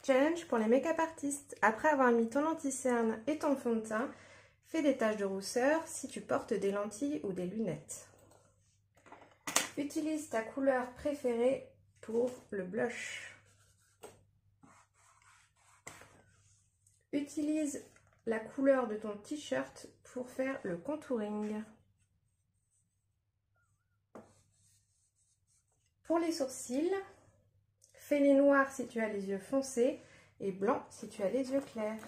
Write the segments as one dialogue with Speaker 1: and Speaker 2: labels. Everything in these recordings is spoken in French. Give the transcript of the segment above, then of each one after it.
Speaker 1: Challenge pour les make-up artistes. Après avoir mis ton anti-cerne et ton fond de teint, fais des taches de rousseur si tu portes des lentilles ou des lunettes. Utilise ta couleur préférée pour le blush. Utilise la couleur de ton t-shirt pour faire le contouring. Pour les sourcils, fais-les noirs si tu as les yeux foncés et blancs si tu as les yeux clairs.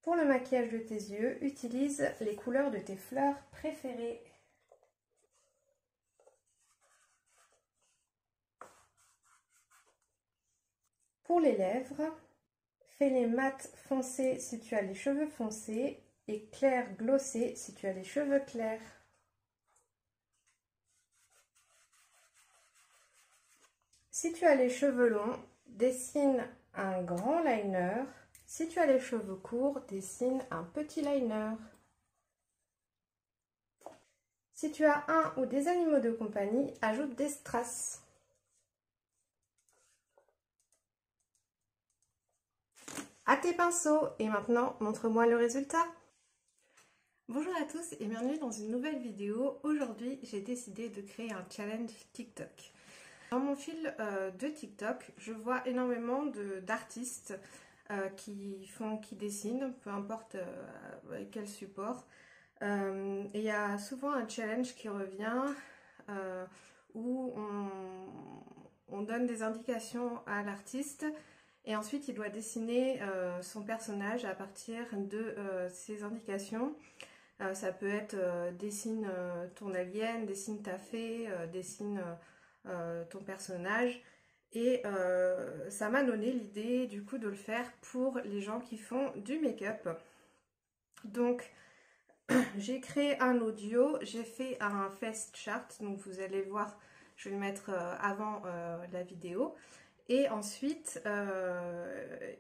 Speaker 1: Pour le maquillage de tes yeux, utilise les couleurs de tes fleurs préférées. Pour les lèvres, fais-les mat foncés si tu as les cheveux foncés et clair glossé si tu as les cheveux clairs. Si tu as les cheveux longs, dessine un grand liner. Si tu as les cheveux courts, dessine un petit liner. Si tu as un ou des animaux de compagnie, ajoute des strass. À tes pinceaux, et maintenant montre-moi le résultat. Bonjour à tous et bienvenue dans une nouvelle vidéo. Aujourd'hui, j'ai décidé de créer un challenge TikTok. Dans mon fil de TikTok, je vois énormément d'artistes qui dessinent, peu importe avec quel support. Et il y a souvent un challenge qui revient où on donne des indications à l'artiste et ensuite il doit dessiner son personnage à partir de ces indications. Ça peut être dessine ton alien, dessine ta fée, dessine ton personnage. Et ça m'a donné l'idée du coup de le faire pour les gens qui font du make-up. Donc j'ai créé un audio, j'ai fait un face chart, donc vous allez voir, je vais le mettre avant la vidéo. Et ensuite,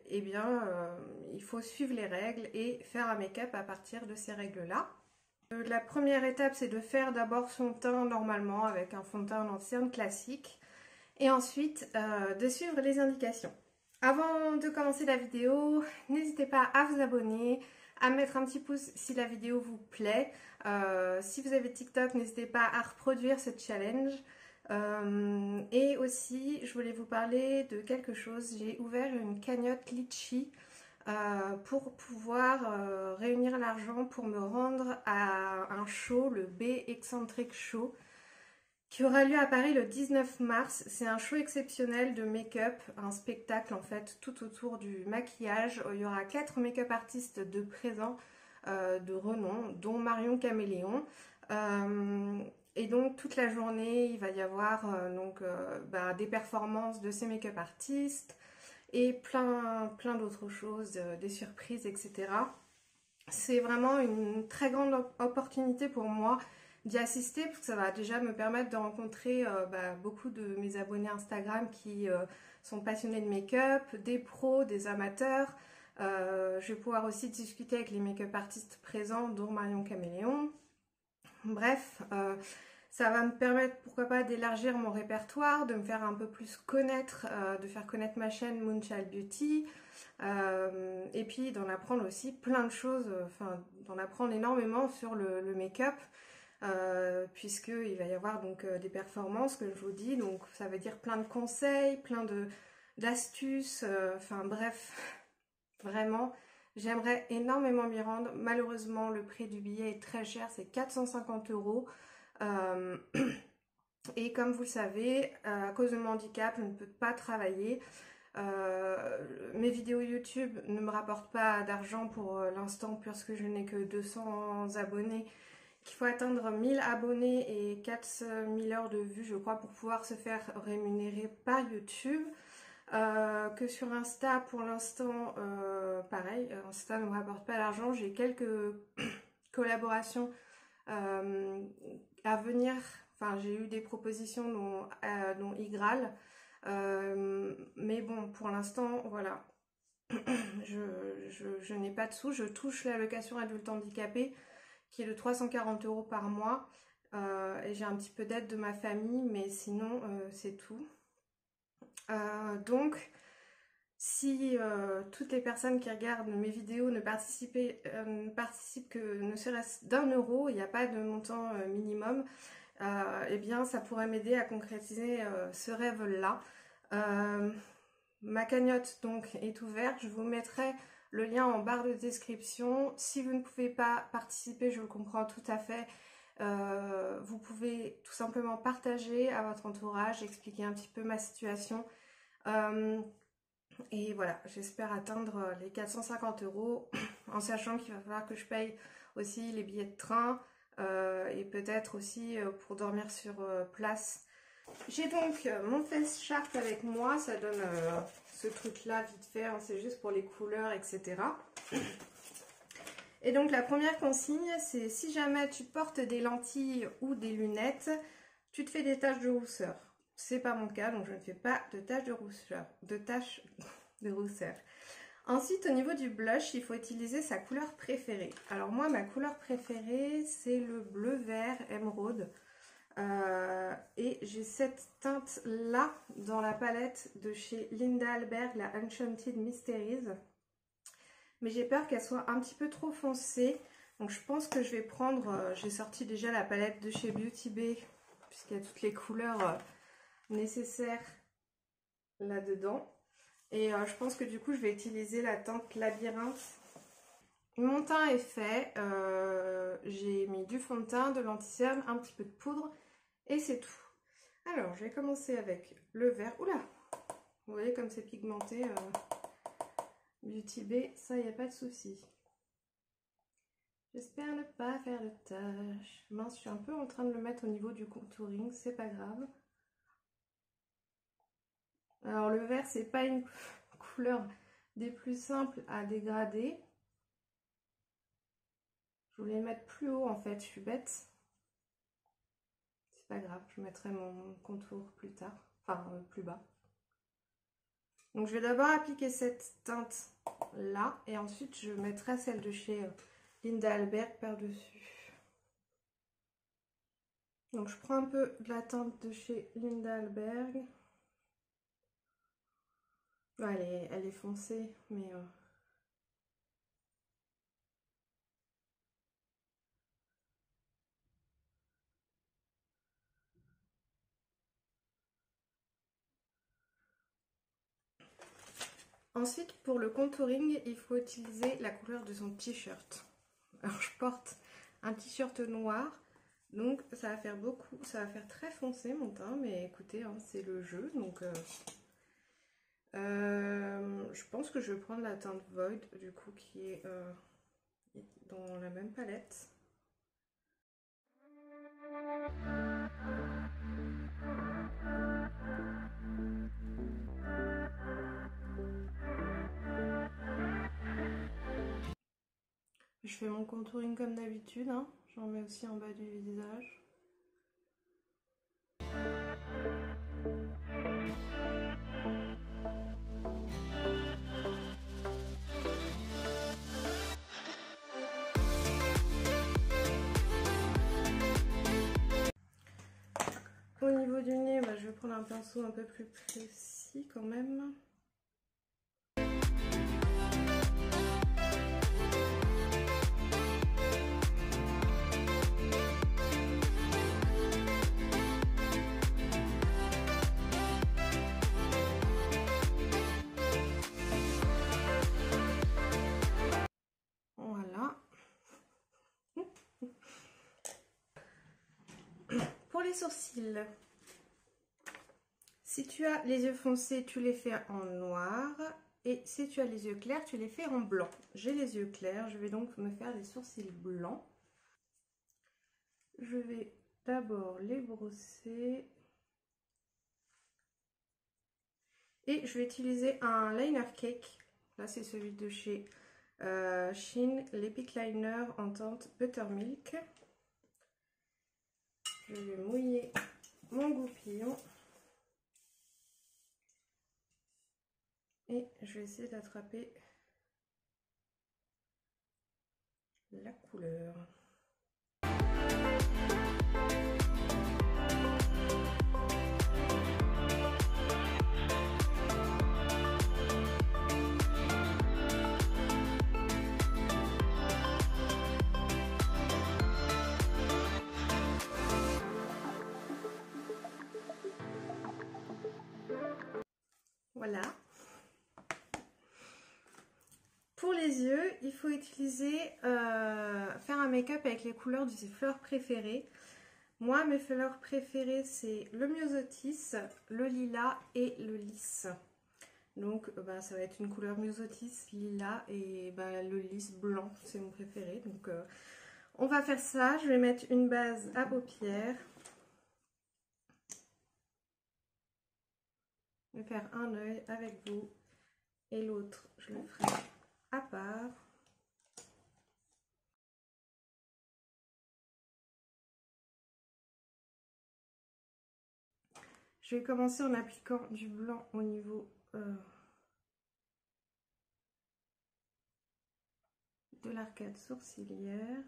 Speaker 1: il faut suivre les règles et faire un make-up à partir de ces règles-là. La première étape, c'est de faire d'abord son teint normalement avec un fond de teint anti-cerne classique. Et ensuite, de suivre les indications. Avant de commencer la vidéo, n'hésitez pas à vous abonner, à mettre un petit pouce si la vidéo vous plaît. Si vous avez TikTok, n'hésitez pas à reproduire ce challenge. Et aussi, je voulais vous parler de quelque chose. J'ai ouvert une cagnotte Litchi pour pouvoir réunir l'argent pour me rendre à un show, le B Eccentric Show, qui aura lieu à Paris le 19 mars. C'est un show exceptionnel de make-up, un spectacle en fait tout autour du maquillage. Il y aura 4 make-up artistes de présents de renom, dont Marion Caméléon. Et donc toute la journée, il va y avoir des performances de ces make-up artistes et plein d'autres choses, des surprises, etc. C'est vraiment une très grande opportunité pour moi d'y assister, parce que ça va déjà me permettre de rencontrer beaucoup de mes abonnés Instagram qui sont passionnés de make-up, des pros, des amateurs. Je vais pouvoir aussi discuter avec les make-up artistes présents, dont Marion Caméléon. Bref, ça va me permettre, pourquoi pas, d'élargir mon répertoire, de me faire un peu plus connaître, de faire connaître ma chaîne Moonchild Beauty, et puis d'en apprendre aussi plein de choses, d'en apprendre énormément sur le make-up. Puisqu'il va y avoir donc des performances, que je vous dis, donc ça veut dire plein de conseils, plein d'astuces, bref, vraiment, j'aimerais énormément m'y rendre. Malheureusement, le prix du billet est très cher, c'est 450 €. Et comme vous le savez, à cause de mon handicap, je ne peux pas travailler. Mes vidéos YouTube ne me rapportent pas d'argent pour l'instant, puisque je n'ai que 200 abonnés. Il faut atteindre 1000 abonnés et 4000 heures de vues, je crois, pour pouvoir se faire rémunérer par YouTube. Que sur Insta, pour l'instant, pareil, Insta ne me rapporte pas l'argent. J'ai quelques collaborations à venir. Enfin, j'ai eu des propositions dont Igral. Mais bon, pour l'instant, voilà. Je n'ai pas de sous. Je touche l'allocation adulte handicapé. qui est de 340 € par mois. Et j'ai un petit peu d'aide de ma famille, mais sinon c'est tout. Donc si toutes les personnes qui regardent mes vidéos ne participent que ne serait-ce d'1 €, il n'y a pas de montant minimum, eh bien ça pourrait m'aider à concrétiser ce rêve-là. Ma cagnotte donc est ouverte, je vous mettrai le lien en barre de description. Si vous ne pouvez pas participer, je le comprends tout à fait. Vous pouvez tout simplement partager à votre entourage, expliquer un petit peu ma situation. Et voilà, j'espère atteindre les 450 € en sachant qu'il va falloir que je paye aussi les billets de train et peut-être aussi pour dormir sur place. J'ai donc mon face chart avec moi, ça donne ce truc là vite fait, hein, c'est juste pour les couleurs, etc. Et donc la première consigne, c'est si jamais tu portes des lentilles ou des lunettes, tu te fais des taches de rousseur. C'est pas mon cas, donc je ne fais pas de taches de rousseur. Ensuite, au niveau du blush, il faut utiliser sa couleur préférée. Alors moi, ma couleur préférée, c'est le bleu vert émeraude. Et j'ai cette teinte là dans la palette de chez Linda Alberg, la Enchanted Mysteries, mais j'ai peur qu'elle soit un petit peu trop foncée, donc je pense que je vais prendre, j'ai sorti déjà la palette de chez Beauty Bay puisqu'il y a toutes les couleurs nécessaires là dedans, et je pense que du coup je vais utiliser la teinte Labyrinthe. Mon teint est fait, j'ai mis du fond de teint, de l'anti-cerne, un petit peu de poudre et c'est tout. Alors, je vais commencer avec le vert. Oula! Vous voyez comme c'est pigmenté. Beauty Bay, ça, il n'y a pas de souci. J'espère ne pas faire de taches. Mince, je suis un peu en train de le mettre au niveau du contouring, c'est pas grave. Alors, le vert, c'est pas une couleur des plus simples à dégrader. Je voulais le mettre plus haut, en fait, je suis bête. Pas grave, je mettrai mon contour plus tard, enfin plus bas. Donc je vais d'abord appliquer cette teinte là et ensuite je mettrai celle de chez Linda Alberg par-dessus. Donc je prends un peu de la teinte de chez Linda Alberg. Elle est foncée, mais ensuite, pour le contouring, il faut utiliser la couleur de son t-shirt. Alors, je porte un t-shirt noir, donc ça va faire beaucoup, ça va faire très foncé mon teint, mais écoutez, hein, c'est le jeu, donc je pense que je vais prendre la teinte Void, du coup, qui est dans la même palette. Je fais mon contouring comme d'habitude, hein. J'en mets aussi en bas du visage. Au niveau du nez, je vais prendre un pinceau un peu plus précis quand même. Voilà. Pour les sourcils, si tu as les yeux foncés, tu les fais en noir. Et si tu as les yeux clairs, tu les fais en blanc. J'ai les yeux clairs, je vais donc me faire des sourcils blancs. Je vais d'abord les brosser. Et je vais utiliser un liner cake. Là, c'est celui de chez Shein, l'Epic Liner en teinte Buttermilk. Je vais mouiller mon goupillon. Et je vais essayer d'attraper la couleur. Voilà. Pour les yeux, il faut utiliser, faire un make-up avec les couleurs de ses fleurs préférées. Moi, mes fleurs préférées, c'est le myosotis, le lilas et le lys. Donc, ça va être une couleur myosotis, lilas et le lys blanc, c'est mon préféré. Donc, on va faire ça. Je vais mettre une base à paupières. Je vais faire un œil avec vous et l'autre, je le ferai à part. Je vais commencer en appliquant du blanc au niveau de l'arcade sourcilière.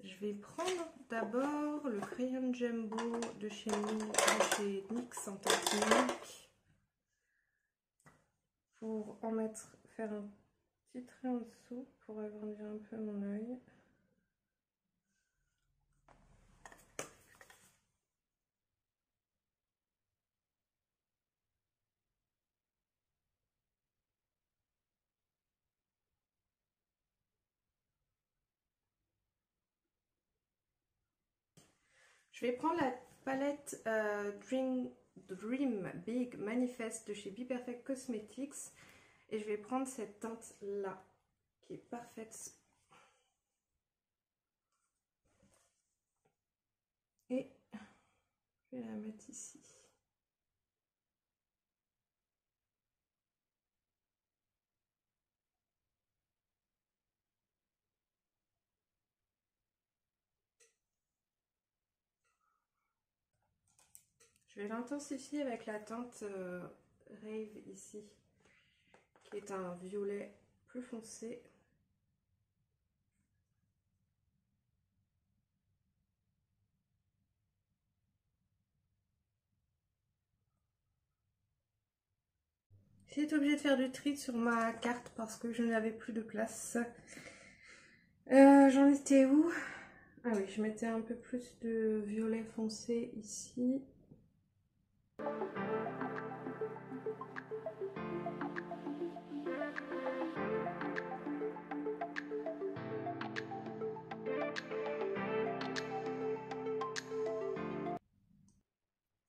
Speaker 1: Je vais prendre d'abord le crayon Jumbo de chez NYX en technique pour en faire un petit trait en dessous pour agrandir un peu mon œil. Je vais prendre la palette Dream Big Manifest de chez Be Perfect Cosmetics et je vais prendre cette teinte là qui est parfaite et je vais la mettre ici. Je vais l'intensifier avec la teinte Rave ici, qui est un violet plus foncé. J'ai été obligée de faire du tri sur ma carte parce que je n'avais plus de place. J'en étais où? Ah oui, je mettais un peu plus de violet foncé ici.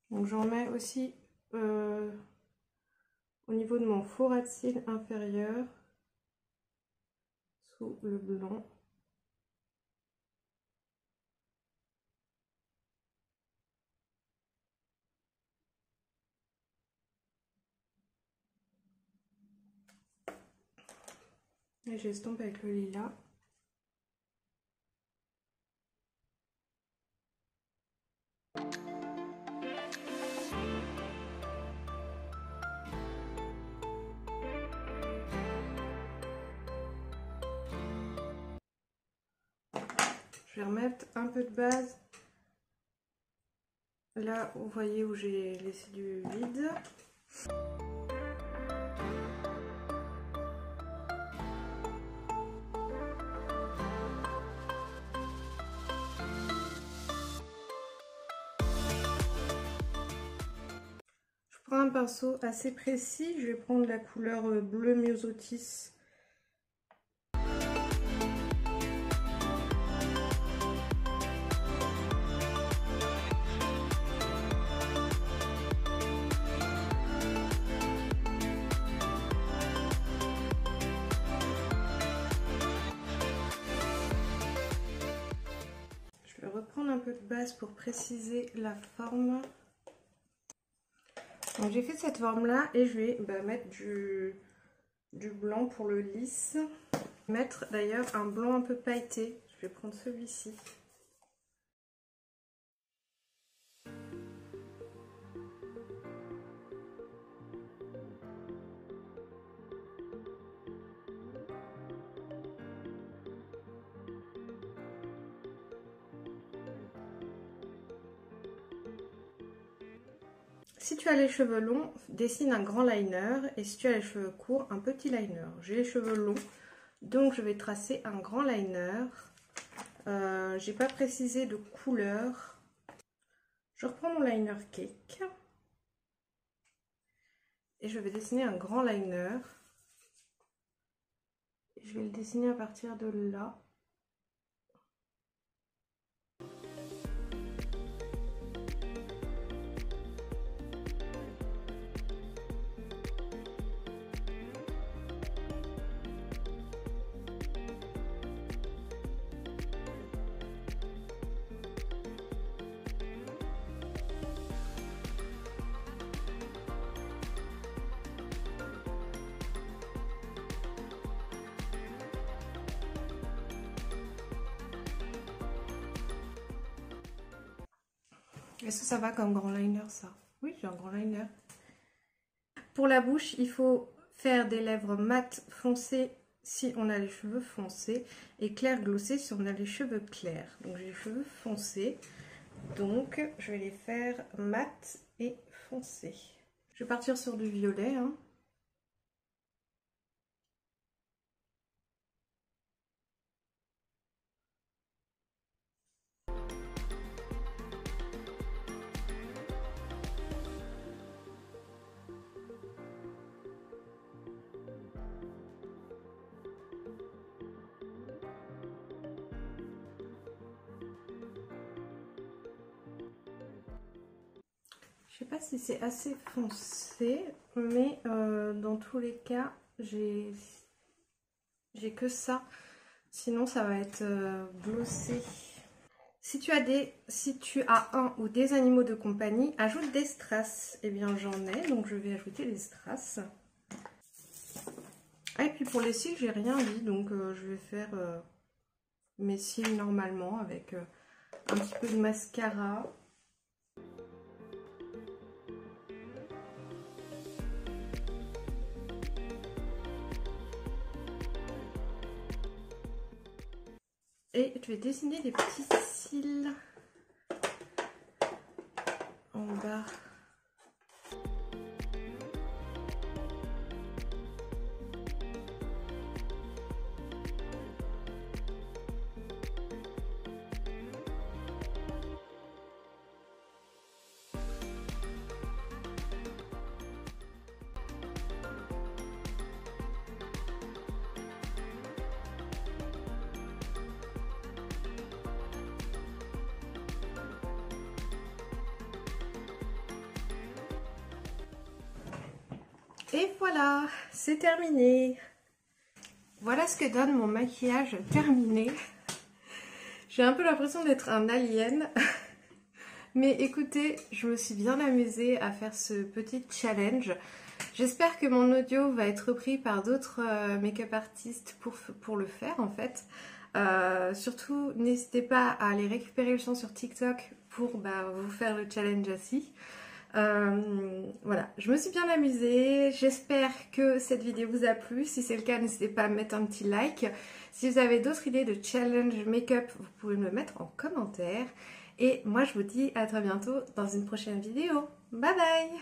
Speaker 1: Donc j'en mets aussi au niveau de mon faux ras de cils inférieur, sous le blanc. Et j'estompe avec le lilas. Je vais remettre un peu de base là, vous voyez où j'ai laissé du vide. Je prends un pinceau assez précis, je vais prendre la couleur bleu myosotis. Je vais reprendre un peu de base pour préciser la forme. Donc j'ai fait cette forme là et je vais mettre du blanc pour le lisse. Mettre d'ailleurs un blanc un peu pailleté, je vais prendre celui-ci. Si tu as les cheveux longs, dessine un grand liner et si tu as les cheveux courts, un petit liner. J'ai les cheveux longs, Donc je vais tracer un grand liner. J'ai pas précisé de couleur. Je reprends mon liner cake. Et je vais dessiner un grand liner. Je vais le dessiner à partir de là. Est-ce que ça va comme grand liner ça? Oui, j'ai un grand liner. Pour la bouche, il faut faire des lèvres mat foncées si on a les cheveux foncés et clair glossé si on a les cheveux clairs. Donc j'ai les cheveux foncés, donc je vais les faire mat et foncés. Je vais partir sur du violet, hein. Je sais pas si c'est assez foncé, mais dans tous les cas, j'ai que ça. Sinon, ça va être glossé. Si tu as un ou des animaux de compagnie, ajoute des strass. Eh bien, j'en ai, donc je vais ajouter des strass. Ah, et puis pour les cils, j'ai rien dit, donc je vais faire mes cils normalement avec un petit peu de mascara. Et je vais dessiner des petits cils en bas. Et voilà, c'est terminé. Voilà ce que donne mon maquillage terminé. J'ai un peu l'impression d'être un alien. Mais écoutez, je me suis bien amusée à faire ce petit challenge. J'espère que mon audio va être repris par d'autres make-up artistes pour le faire en fait. Surtout, n'hésitez pas à aller récupérer le son sur TikTok pour vous faire le challenge aussi. Voilà, je me suis bien amusée, j'espère que cette vidéo vous a plu. Si c'est le cas, n'hésitez pas à mettre un petit like. Si vous avez d'autres idées de challenge make-up, vous pouvez me le mettre en commentaire. Et moi je vous dis à très bientôt dans une prochaine vidéo. Bye bye!